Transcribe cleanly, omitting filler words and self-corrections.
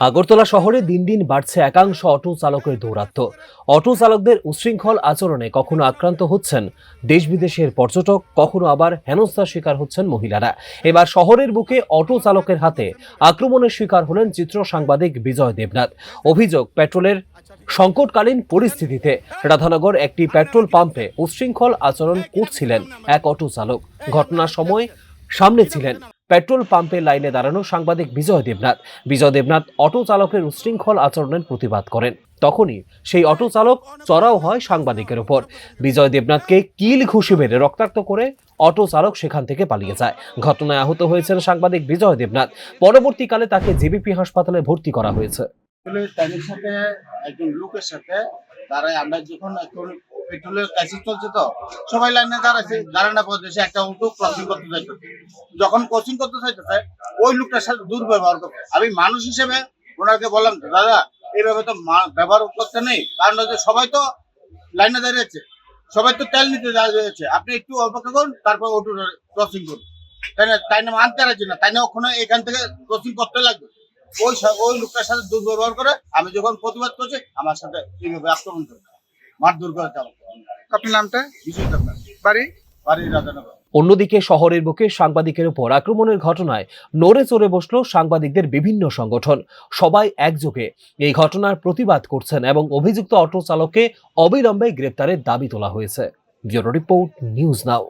আগরতলা শহরে দিন দিন বাড়ছে একাংশ অটো চালকের দৌরাত্ম্য। অটো চালকদের উচ্ছৃঙ্খল আচরণে কখনো আক্রান্ত হচ্ছেন দেশ বিদেশের পর্যটক, কখনো আবার হেনস্থার শিকার হচ্ছেন মহিলারা। এবার শহরের বুকে অটো চালকের হাতে আক্রমণের শিকার হলেন চিত্র সাংবাদিক বিজয় দেবনাথ। অভিযোগ, পেট্রোলের সংকটকালীন পরিস্থিতিতে রাধানগর একটি পেট্রোল পাম্পে উচ্ছৃঙ্খল আচরণ করছিলেন এক অটো চালক। ঘটনার সময় সামনে ছিলেন পেট্রোল পাম্পের লাইনে দাঁড়ানো সাংবাদিক বিজয় দেবনাথ অটো চালকের উচ্ছৃঙ্খল আচরণের প্রতিবাদ করেন। তখনই সেই অটো চালক চড়াও হয় সাংবাদিকের উপর। বিজয় দেবনাথকে কিল ঘুষি মেরে রক্তাক্ত করে অটো চালক সেখান থেকে পালিয়ে যায়। ঘটনায় আহত হয়েছেন সাংবাদিক বিজয় দেবনাথ। পরবর্তীকালে তাকে জেবিপি হাসপাতালে ভর্তি করা হয়েছে। তাদের সাথে একজন লোকের সাথে দাঁড়ায়, আমরা যখন এখন পেট্রোলের ক্রাইসিস চলছে, তো সবাই লাইনে দাঁড়াচ্ছে, দাঁড়ানো পর্যন্ত একটা অটো ক্রসিং করতে চাইতেছে। যখন ক্রসিং করতে চাইতেছে, ওই লোকটার সাথে দুর্ব্যবহার করছে। আমি মানুষ হিসেবে ওনাকে বললাম, দাদা এইভাবে তো ব্যবহার করতে নেই, কারণ হচ্ছে সবাই তো লাইনে দাঁড়িয়েছে, সবাই তো তেল নিতে দাঁড়িয়েছে, আপনি একটু অপেক্ষা করুন, তারপর অটো ক্রসিং করুন। তাই না মানতে পারছি না, তাই না ওখানে এখান থেকে ক্রসিং করতে লাগবে। ওই লোকটার সাথে দুর্ব্যবহার করে আমি যখন প্রতিবাদ করছি, আমার সাথে এইভাবে আক্রমণ করে মারধর করে চালাচ্ছে। আপনার নামটা? বিজয় দেবনাথ, বাড়ি? বাড়ি রাধানগর। অন্যদিকে শহরের বুকে সাংবাদিকের উপর আক্রমণের ঘটনায় নড়ে চড়ে বসল সাংবাদিকদের বিভিন্ন সংগঠন। সবাই একযোগে এই ঘটনার প্রতিবাদ করছেন এবং অভিযুক্ত অটো চালককে অবিলম্বে গ্রেপ্তারের দাবি তোলা হয়েছে। Bureau report, news now.